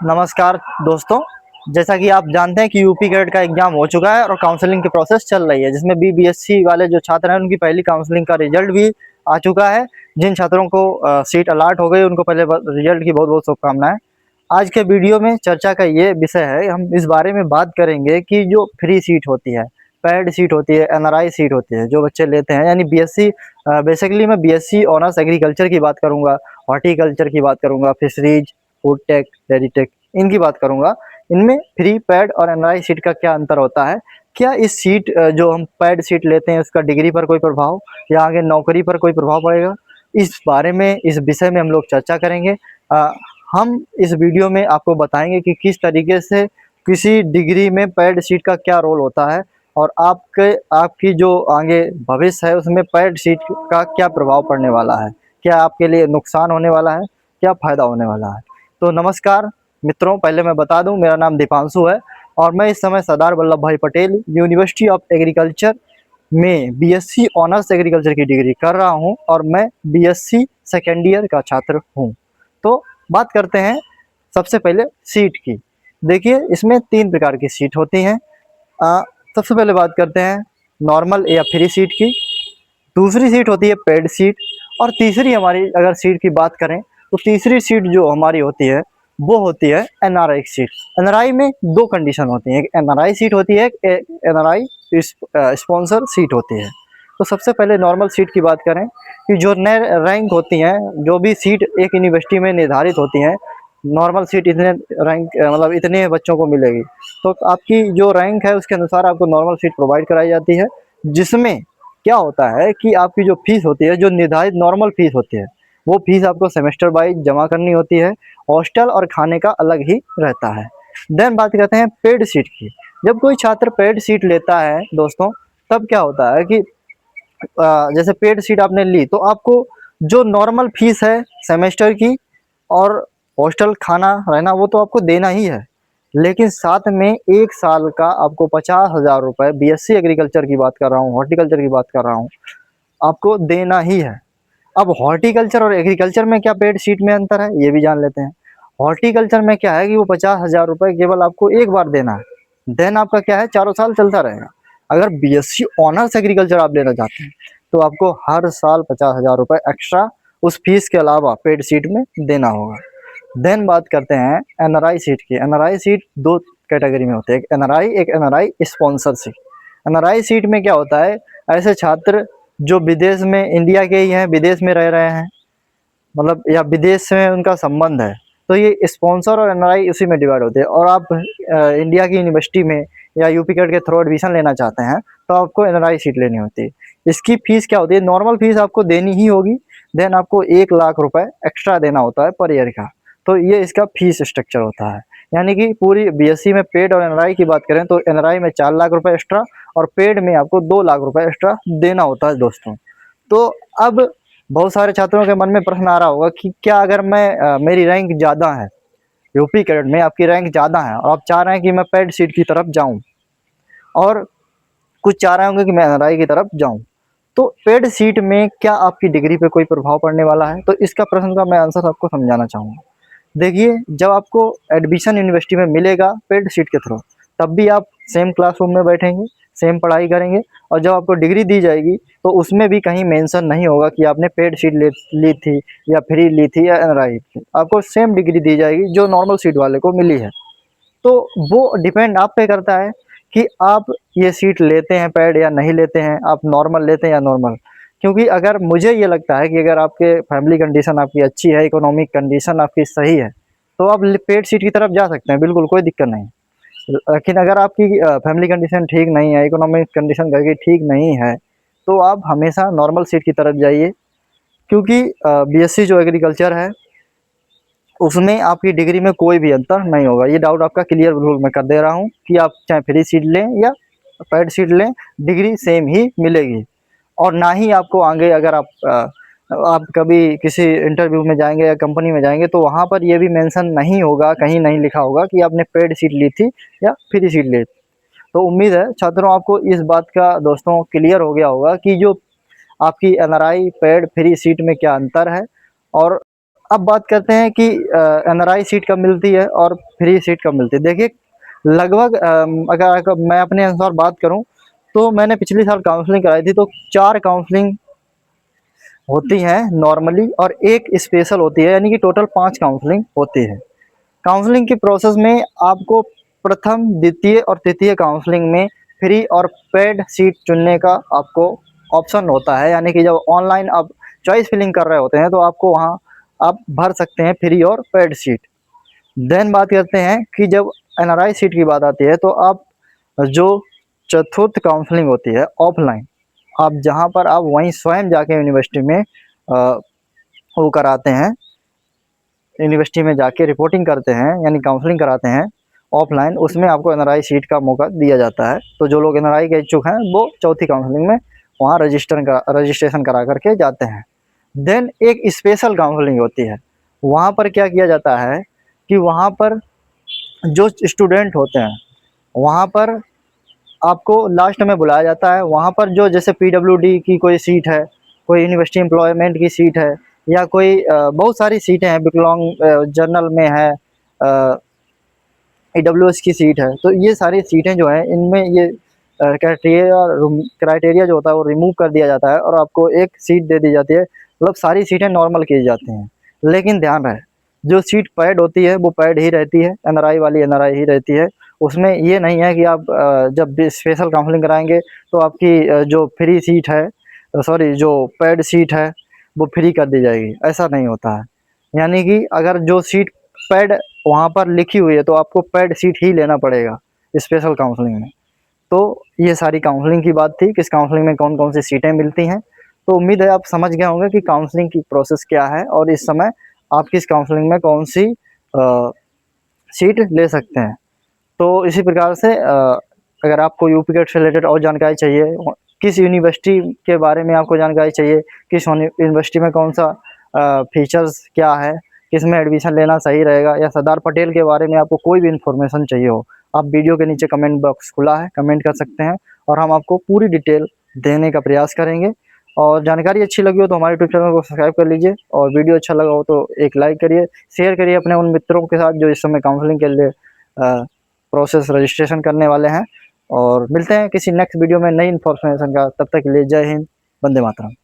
नमस्कार दोस्तों। जैसा कि आप जानते हैं कि यूपी कैट का एग्जाम हो चुका है और काउंसलिंग की प्रोसेस चल रही है, जिसमें बीबीएससी वाले जो छात्र हैं उनकी पहली काउंसलिंग का रिजल्ट भी आ चुका है। जिन छात्रों को सीट अलॉट हो गई उनको पहले रिजल्ट की बहुत बहुत शुभकामनाएं। आज के वीडियो में चर्चा का ये विषय है, हम इस बारे में बात करेंगे कि जो फ्री सीट होती है, पेड सीट होती है, एनआरआई सीट होती है जो बच्चे लेते हैं, यानी बीएससी। बेसिकली मैं बीएससी ऑनर्स एग्रीकल्चर की बात करूंगा, हॉर्टिकल्चर की बात करूंगा, fisheries, food tech, dairy tech, इनकी बात करूंगा। इनमें फ्री पैड और एनआरआई सीट का क्या अंतर होता है, क्या इस सीट जो हम पैड सीट लेते हैं उसका डिग्री पर कोई प्रभाव या आगे नौकरी पर कोई प्रभाव पड़ेगा, इस बारे में, इस विषय में हम लोग चर्चा करेंगे। हम इस वीडियो में आपको बताएंगे कि किस तरीके से किसी डिग्री में पैड सीट का क्या रोल होता है और आपकी जो आगे भविष्य है उसमें पैड सीट का क्या प्रभाव पड़ने वाला है, क्या आपके लिए नुकसान होने वाला है, क्या फ़ायदा होने वाला है। तो नमस्कार मित्रों, पहले मैं बता दूं मेरा नाम दीपांशु है और मैं इस समय सरदार वल्लभ भाई पटेल यूनिवर्सिटी ऑफ एग्रीकल्चर में बीएससी ऑनर्स एग्रीकल्चर की डिग्री कर रहा हूं और मैं बीएससी सेकेंड ईयर का छात्र हूं। तो बात करते हैं सबसे पहले सीट की। देखिए, इसमें 3 प्रकार की सीट होती हैं। सबसे पहले बात करते हैं नॉर्मल या फ्री सीट की, दूसरी सीट होती है पेड सीट, और तीसरी हमारी अगर सीट की बात करें तो तीसरी सीट जो हमारी होती है वो होती है एनआरआई सीट। एनआरआई में 2 कंडीशन होती हैं, एक एनआरआई सीट होती है, एक एनआरआई स्पॉन्सर सीट होती है। तो सबसे पहले नॉर्मल सीट की बात करें कि जो नए रैंक होती हैं, जो भी सीट एक यूनिवर्सिटी में निर्धारित होती हैं, नॉर्मल सीट इतने रैंक मतलब इतने बच्चों को मिलेगी, तो आपकी जो रैंक है उसके अनुसार आपको नॉर्मल सीट प्रोवाइड कराई जाती है। जिसमें क्या होता है कि आपकी जो फीस होती है, जो निर्धारित नॉर्मल फीस होती है, वो फीस आपको सेमेस्टर वाइज जमा करनी होती है। हॉस्टल और खाने का अलग ही रहता है। देन बात करते हैं पेड सीट की। जब कोई छात्र पेड सीट लेता है दोस्तों, तब क्या होता है कि जैसे पेड सीट आपने ली तो आपको जो नॉर्मल फीस है सेमेस्टर की और हॉस्टल खाना रहना वो तो आपको देना ही है, लेकिन साथ में 1 साल का आपको 50,000 रुपये, बीएससी एग्रीकल्चर की बात कर रहा हूँ, हॉर्टिकल्चर की बात कर रहा हूँ, आपको देना ही है। अब हॉर्टिकल्चर और एग्रीकल्चर में क्या पेड सीट में अंतर है, ये भी जान लेते हैं। हॉर्टिकल्चर में क्या है कि वो 50,000 रुपये केवल आपको एक बार देना है, देन आपका क्या है, चारों साल चलता रहेगा। अगर बीएससी ऑनर्स एग्रीकल्चर आप लेना चाहते हैं तो आपको हर साल 50,000 रुपये एक्स्ट्रा उस फीस के अलावा पेड सीट में देना होगा। देन बात करते हैं एनआरआई सीट की। एनआरआई सीट 2 कैटेगरी में होते हैं, एक एनआरआई, एक NRI sponsor seat. NRI seat में क्या होता है, ऐसे छात्र जो विदेश में, इंडिया के ही हैं, विदेश में रह रहे हैं, मतलब या विदेश से उनका संबंध है, तो ये स्पॉन्सर और एनआरआई उसी में डिवाइड होते हैं। और आप इंडिया की यूनिवर्सिटी में या यूपी कैट के थ्रू एडमिशन लेना चाहते हैं तो आपको एनआरआई सीट लेनी होती है। इसकी फीस क्या होती है, नॉर्मल फीस आपको देनी ही होगी, देन आपको 1,00,000 रुपये एक्स्ट्रा देना होता है पर ईयर का। तो ये इसका फीस स्ट्रक्चर होता है। यानी कि पूरी बीएससी में पेड और एनआरआई की बात करें तो एनआरआई में 4,00,000 रुपये एक्स्ट्रा और पेड में आपको 2,00,000 रुपये एक्स्ट्रा देना होता है दोस्तों। तो अब बहुत सारे छात्रों के मन में प्रश्न आ रहा होगा कि क्या अगर मैं मेरी रैंक ज़्यादा है, यूपी कैडेट में आपकी रैंक ज़्यादा है और आप चाह रहे हैं कि मैं पेड सीट की तरफ जाऊं, और कुछ चाह रहे होंगे कि मैं एनआरआई की तरफ जाऊं, तो पेड सीट में क्या आपकी डिग्री पे कोई प्रभाव पड़ने वाला है? तो इसका प्रश्न का मैं आंसर आपको समझाना चाहूँगा। देखिए, जब आपको एडमिशन यूनिवर्सिटी में मिलेगा पेड सीट के थ्रू, तब भी आप सेम क्लासरूम में बैठेंगे, सेम पढ़ाई करेंगे, और जब आपको डिग्री दी जाएगी तो उसमें भी कहीं मेंशन नहीं होगा कि आपने पेड सीट ली थी या फ्री ली थी या एनआरआई थी। आपको सेम डिग्री दी जाएगी जो नॉर्मल सीट वाले को मिली है। तो वो डिपेंड आप पे करता है कि आप ये सीट लेते हैं पेड या नहीं लेते हैं, आप नॉर्मल लेते हैं या नॉर्मल। क्योंकि अगर मुझे ये लगता है कि अगर आपके फैमिली कंडीशन आपकी अच्छी है, इकोनॉमिक कंडीशन आपकी सही है, तो आप पेड सीट की तरफ जा सकते हैं, बिल्कुल कोई दिक्कत नहीं। लेकिन अगर आपकी फैमिली कंडीशन ठीक नहीं है, इकोनॉमिक कंडीशन घर की ठीक नहीं है, तो आप हमेशा नॉर्मल सीट की तरफ जाइए। क्योंकि बीएससी जो एग्रीकल्चर है उसमें आपकी डिग्री में कोई भी अंतर नहीं होगा। ये डाउट आपका क्लियर बिल्कुल मैं कर दे रहा हूँ कि आप चाहे फ्री सीट लें या पेड सीट लें, डिग्री सेम ही मिलेगी। और ना ही आपको आगे अगर आप कभी किसी इंटरव्यू में जाएंगे या कंपनी में जाएंगे तो वहाँ पर ये भी मेंशन नहीं होगा, कहीं नहीं लिखा होगा कि आपने पेड सीट ली थी या फ्री सीट ली थी। तो उम्मीद है छात्रों आपको इस बात का दोस्तों क्लियर हो गया होगा कि जो आपकी एनआरआई पेड फ्री सीट में क्या अंतर है और अब बात करते हैं कि एनआरआई सीट कब मिलती है और फ्री सीट कब मिलती है। देखिए लगभग अगर मैं अपने अनुसार बात करूं तो मैंने पिछले साल काउंसलिंग कराई थी, तो 4 काउंसलिंग होती हैं नॉर्मली और एक स्पेशल होती है, यानी कि टोटल 5 काउंसलिंग होती है। काउंसलिंग के प्रोसेस में आपको प्रथम, द्वितीय और तृतीय काउंसलिंग में फ्री और पेड सीट चुनने का आपको ऑप्शन होता है, यानी कि जब ऑनलाइन आप चॉइस फिलिंग कर रहे होते हैं तो आपको वहाँ आप भर सकते हैं फ्री और पेड सीट। देन बात करते हैं कि जब एनआरआई सीट की बात आती है तो आप जो चतुर्थ काउंसलिंग होती है ऑफलाइन, आप जहाँ पर आप वहीं स्वयं जाके यूनिवर्सिटी में वो कराते हैं, यूनिवर्सिटी में जाके रिपोर्टिंग करते हैं, यानी काउंसलिंग कराते हैं ऑफलाइन, उसमें आपको एनआरआई सीट का मौका दिया जाता है। तो जो लोग एनआरआई के इच्छुक हैं वो चौथी काउंसलिंग में वहाँ रजिस्ट्रेशन करा करके जाते हैं। देन एक स्पेशल काउंसलिंग होती है, वहाँ पर क्या किया जाता है कि वहाँ पर जो स्टूडेंट होते हैं वहाँ पर आपको लास्ट में बुलाया जाता है। वहाँ पर जो जैसे पीडब्ल्यूडी की कोई सीट है, कोई यूनिवर्सिटी एम्प्लॉयमेंट की सीट है, या कोई बहुत सारी सीटें हैं, विकलांग जर्नल में है, ईडब्ल्यूएस की सीट है, तो ये सारी सीटें जो हैं इनमें ये क्राइटेरिया जो होता है वो रिमूव कर दिया जाता है और आपको एक सीट दे दी जाती है। मतलब सारी सीटें नॉर्मल की जाती हैं, लेकिन ध्यान रहे जो सीट पैड होती है वो पैड ही रहती है, एनआरआई वाली एनआरआई ही रहती है। उसमें ये नहीं है कि आप जब भी स्पेशल काउंसलिंग कराएंगे तो आपकी जो फ्री सीट है, सॉरी जो पैड सीट है वो फ्री कर दी जाएगी, ऐसा नहीं होता है। यानी कि अगर जो सीट पैड वहाँ पर लिखी हुई है तो आपको पैड सीट ही लेना पड़ेगा स्पेशल काउंसलिंग में। तो ये सारी काउंसलिंग की बात थी, किस काउंसलिंग में कौन कौन सी सीटें मिलती हैं। तो उम्मीद है आप समझ गए होंगे कि काउंसलिंग की प्रोसेस क्या है और इस समय आप किस काउंसलिंग में कौन सी सीट ले सकते हैं। तो इसी प्रकार से अगर आपको यूपी गेट से रिलेटेड और जानकारी चाहिए, किस यूनिवर्सिटी के बारे में आपको जानकारी चाहिए, किस यूनिवर्सिटी में कौन सा फीचर्स क्या है, किस में एडमिशन लेना सही रहेगा, या सरदार पटेल के बारे में आपको कोई भी इन्फॉर्मेशन चाहिए हो, आप वीडियो के नीचे कमेंट बॉक्स खुला है, कमेंट कर सकते हैं और हम आपको पूरी डिटेल देने का प्रयास करेंगे। और जानकारी अच्छी लगी हो तो हमारे यूट्यूब चैनल को सब्सक्राइब कर लीजिए, और वीडियो अच्छा लगा हो तो एक लाइक करिए, शेयर करिए अपने उन मित्रों के साथ जो इस समय काउंसलिंग के लिए प्रोसेस रजिस्ट्रेशन करने वाले हैं। और मिलते हैं किसी नेक्स्ट वीडियो में नई इन्फॉर्मेशन का, तब तक के लिए जय हिंद, वंदे मातरम।